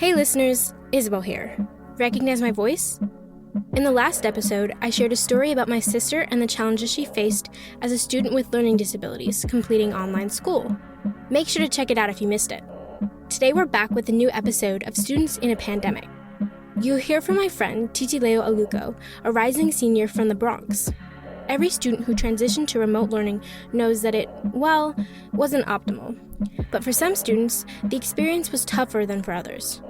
Hey listeners, Isabel here. Recognize my voice? In the last episode, I shared a story about my sister and the challenges she faced as a student with learning disabilities completing online school. Make sure to check it out if you missed it. Today we're back with a new episode of Students in a Pandemic. You'll hear from my friend Titileo Aluko, a rising senior from the Bronx. Every student who transitioned to remote learning knows that it, wasn't optimal. But for some students, the experience was tougher than for others.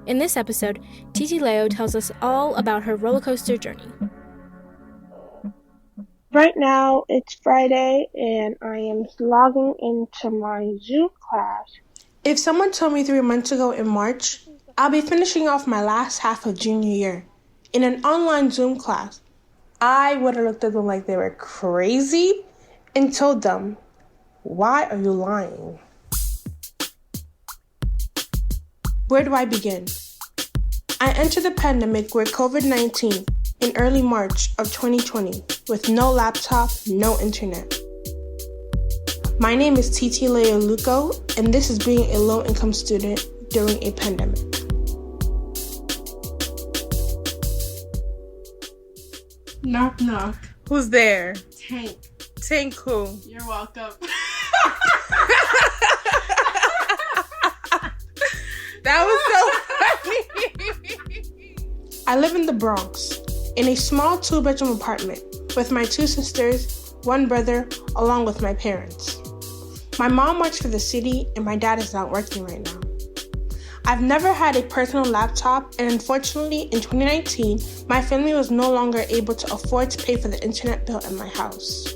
In this episode, Titileo tells us all about her roller coaster journey. Right now, it's Friday, and I am logging into my Zoom class. If someone told me 3 months ago in March, I'll be finishing off my last half of junior year in an online Zoom class, I would have looked at them like they were crazy and told them, why are you lying? Where do I begin? I entered the pandemic with COVID-19 in early March of 2020 with no laptop, no internet. My name is Titileo Aluko, and this is being a low-income student during a pandemic. Knock, knock. Who's there? Tank. Tank who? You're welcome. That was so funny. I live in the Bronx, in a small 2-bedroom apartment with my 2 sisters, 1 brother, along with my parents. My mom works for the city and my dad is not working right now. I've never had a personal laptop, and unfortunately, in 2019, my family was no longer able to afford to pay for the internet bill at my house.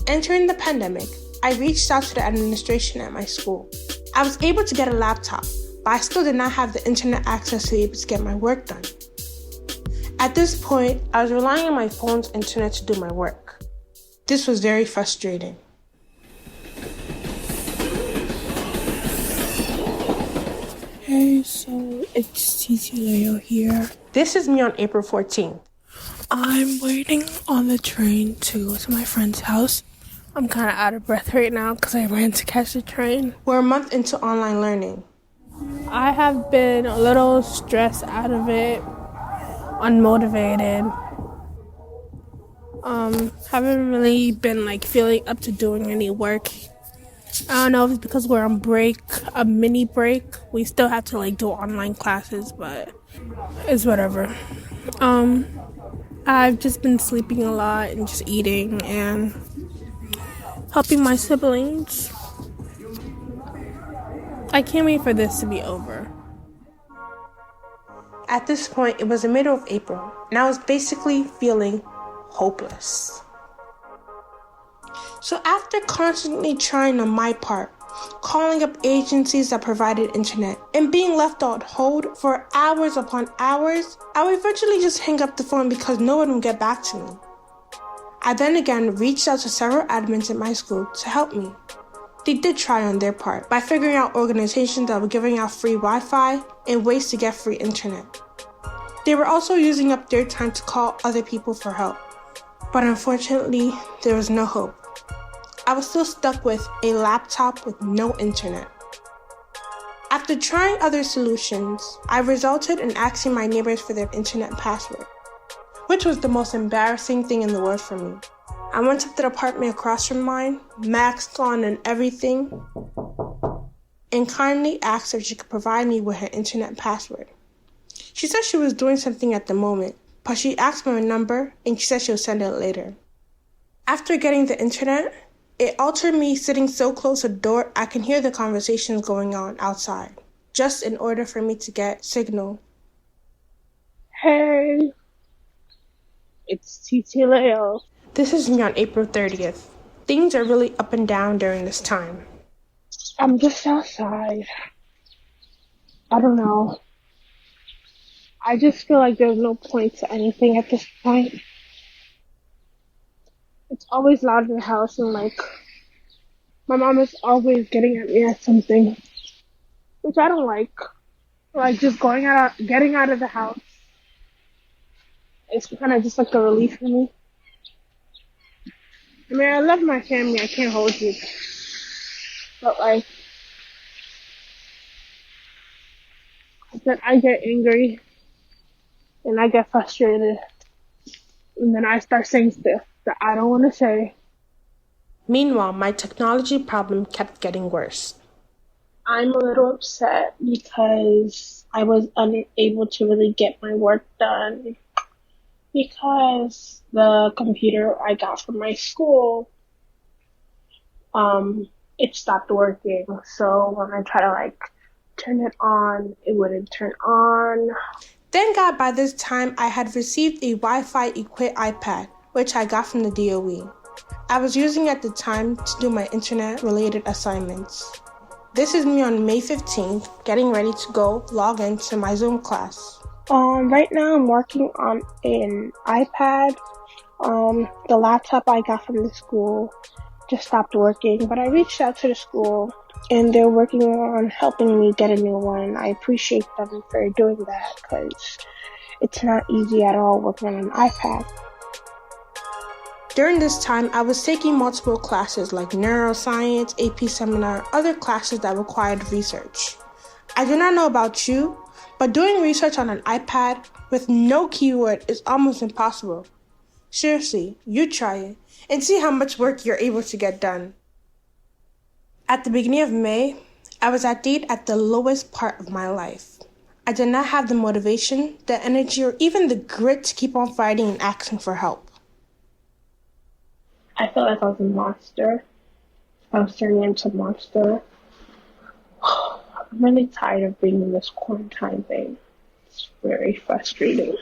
Entering the pandemic, I reached out to the administration at my school. I was able to get a laptop, but I still did not have the internet access to be able to get my work done. At this point, I was relying on my phone's internet to do my work. This was very frustrating. Hey, so it's Titileo here. This is me on April 14th. I'm waiting on the train to go to my friend's house. I'm kind of out of breath right now because I ran to catch the train. We're a month into online learning. I have been a little stressed out of it, unmotivated. Haven't really been feeling up to doing any work. I don't know if it's because we're on break, a mini break. We still have to do online classes, but it's whatever. I've just been sleeping a lot and just eating and helping my siblings. I can't wait for this to be over. At this point, it was the middle of April, and I was basically feeling hopeless. So after constantly trying on my part, calling up agencies that provided internet, and being left on hold for hours upon hours, I would eventually just hang up the phone because no one would get back to me. I then again reached out to several admins at my school to help me. They did try on their part by figuring out organizations that were giving out free Wi-Fi and ways to get free internet. They were also using up their time to call other people for help. But unfortunately, there was no hope. I was still stuck with a laptop with no internet. After trying other solutions, I resulted in asking my neighbors for their internet password, which was the most embarrassing thing in the world for me. I went to the apartment across from mine, masked on and everything, and kindly asked if she could provide me with her internet password. She said she was doing something at the moment, but she asked for my number and she said she would send it later. After getting the internet, it altered me sitting so close to the door I can hear the conversations going on outside, just in order for me to get signal. Hey, it's Titileo. This is me on April 30th. Things are really up and down during this time. I'm just outside. I don't know. I just feel like there's no point to anything at this point. It's always loud in the house and my mom is always getting at me at something, which I don't like. Just getting out of the house. It's kind of just a relief for me. I mean, I love my family, I can't hold you. But then I get angry and I get frustrated. And then I start saying stuff that I don't want to say. Meanwhile, my technology problem kept getting worse. I'm a little upset because I was unable to really get my work done because the computer I got from my school, it stopped working. So when I try to turn it on, it wouldn't turn on. Thank God by this time I had received a Wi-Fi equipped iPad, which I got from the DOE. I was using it at the time to do my internet-related assignments. This is me on May 15th, getting ready to go log into my Zoom class. Right now I'm working on an iPad. The laptop I got from the school just stopped working, but I reached out to the school and they're working on helping me get a new one. I appreciate them for doing that because it's not easy at all working on an iPad. During this time, I was taking multiple classes like neuroscience, AP seminar, other classes that required research. I do not know about you, but doing research on an iPad with no keyword is almost impossible. Seriously, you try it and see how much work you're able to get done. At the beginning of May, I was at the lowest part of my life. I did not have the motivation, the energy, or even the grit to keep on fighting and asking for help. I felt like I was a monster. I was turning into a monster. I'm really tired of being in this quarantine thing. It's very frustrating.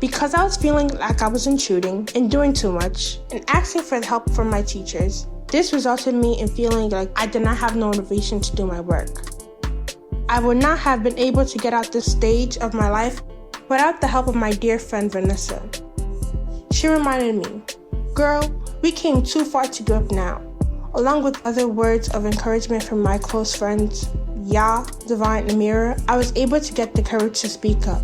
Because I was feeling like I was intruding and doing too much and asking for help from my teachers, this resulted in me feeling like I did not have no motivation to do my work. I would not have been able to get out this stage of my life without the help of my dear friend Vanessa. She reminded me, "Girl, we came too far to give up now," along with other words of encouragement from my close friends, Ya, Divine, and Amira. I was able to get the courage to speak up.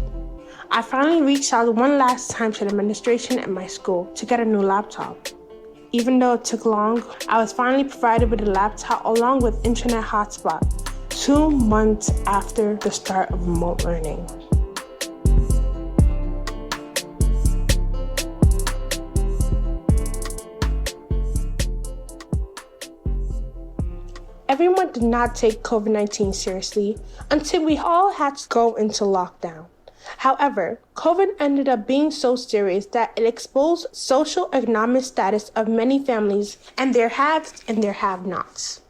I finally reached out one last time to the administration at my school to get a new laptop. Even though it took long, I was finally provided with a laptop along with internet hotspot 2 months after the start of remote learning. Everyone did not take COVID-19 seriously until we all had to go into lockdown. However, COVID ended up being so serious that it exposed social economic status of many families and their haves and their have-nots.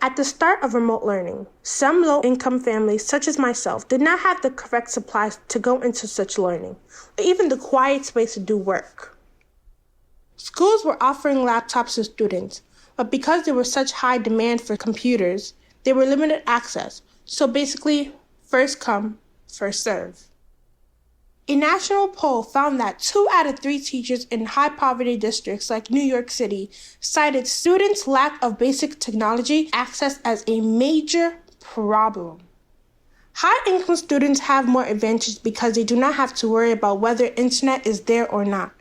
At the start of remote learning, some low-income families, such as myself, did not have the correct supplies to go into such learning, or even the quiet space to do work. Schools were offering laptops to students, but because there was such high demand for computers, they were limited access. So basically, first come, first serve. A national poll found that 2 out of 3 teachers in high poverty districts like New York City cited students' lack of basic technology access as a major problem. High-income students have more advantage because they do not have to worry about whether internet is there or not.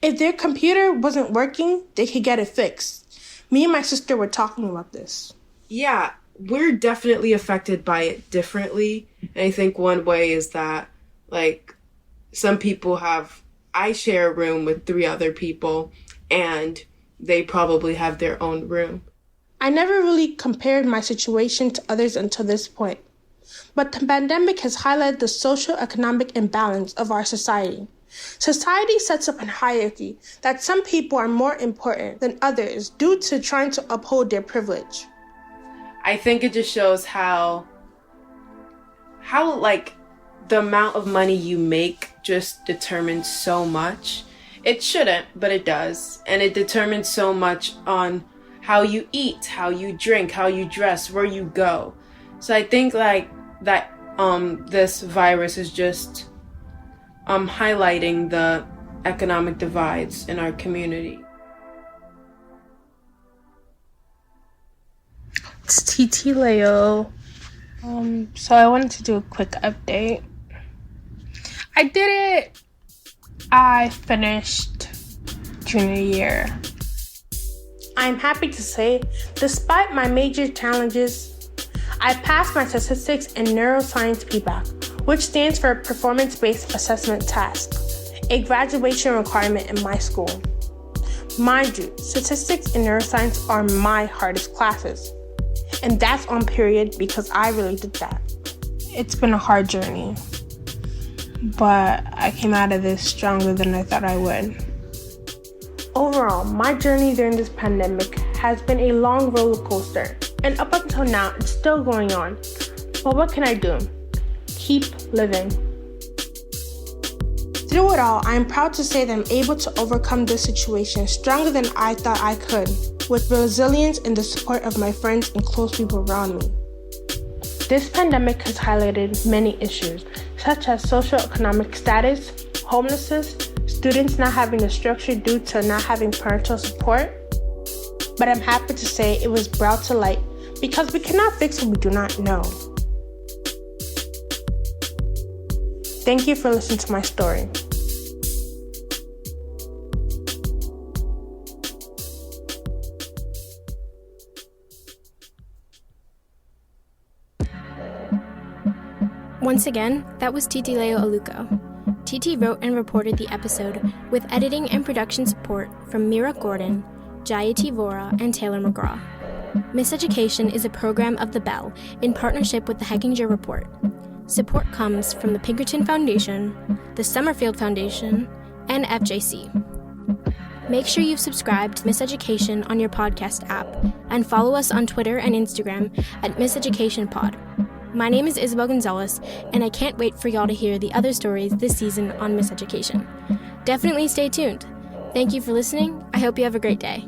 If their computer wasn't working, they could get it fixed. Me and my sister were talking about this. Yeah, we're definitely affected by it differently. And I think one way is that, some people I share a room with 3 other people, and they probably have their own room. I never really compared my situation to others until this point. But the pandemic has highlighted the socio-economic imbalance of our society. Society sets up a hierarchy that some people are more important than others due to trying to uphold their privilege. I think it just shows how the amount of money you make just determines so much. It shouldn't, but it does. And it determines so much on how you eat, how you drink, how you dress, where you go. So I think this virus is just highlighting the economic divides in our community. It's TT Leo. So I wanted to do a quick update. I did it. I finished junior year. I I'm happy to say, despite my major challenges, I passed my statistics and neuroscience PBAC, which stands for Performance-Based Assessment Task, a graduation requirement in my school. Mind you, statistics and neuroscience are my hardest classes. And that's on period because I really did that. It's been a hard journey, but I came out of this stronger than I thought I would. Overall, my journey during this pandemic has been a long roller coaster, and up until now, it's still going on. But what can I do? Keep living. Through it all, I am proud to say that I'm able to overcome this situation stronger than I thought I could, with resilience and the support of my friends and close people around me. This pandemic has highlighted many issues, such as socioeconomic status, homelessness, students not having the structure due to not having parental support. But I'm happy to say it was brought to light because we cannot fix what we do not know. Thank you for listening to my story. Once again, that was Titi Leo Aluko. Titi wrote and reported the episode with editing and production support from Mira Gordon, Jayati Vora, and Taylor McGraw. Miseducation is a program of The Bell in partnership with the Heckinger Report. Support comes from the Pinkerton Foundation, the Summerfield Foundation, and FJC. Make sure you've subscribed to Miseducation on your podcast app and follow us on Twitter and Instagram at MiseducationPod. My name is Isabel Gonzalez, and I can't wait for y'all to hear the other stories this season on Miseducation. Definitely stay tuned. Thank you for listening. I hope you have a great day.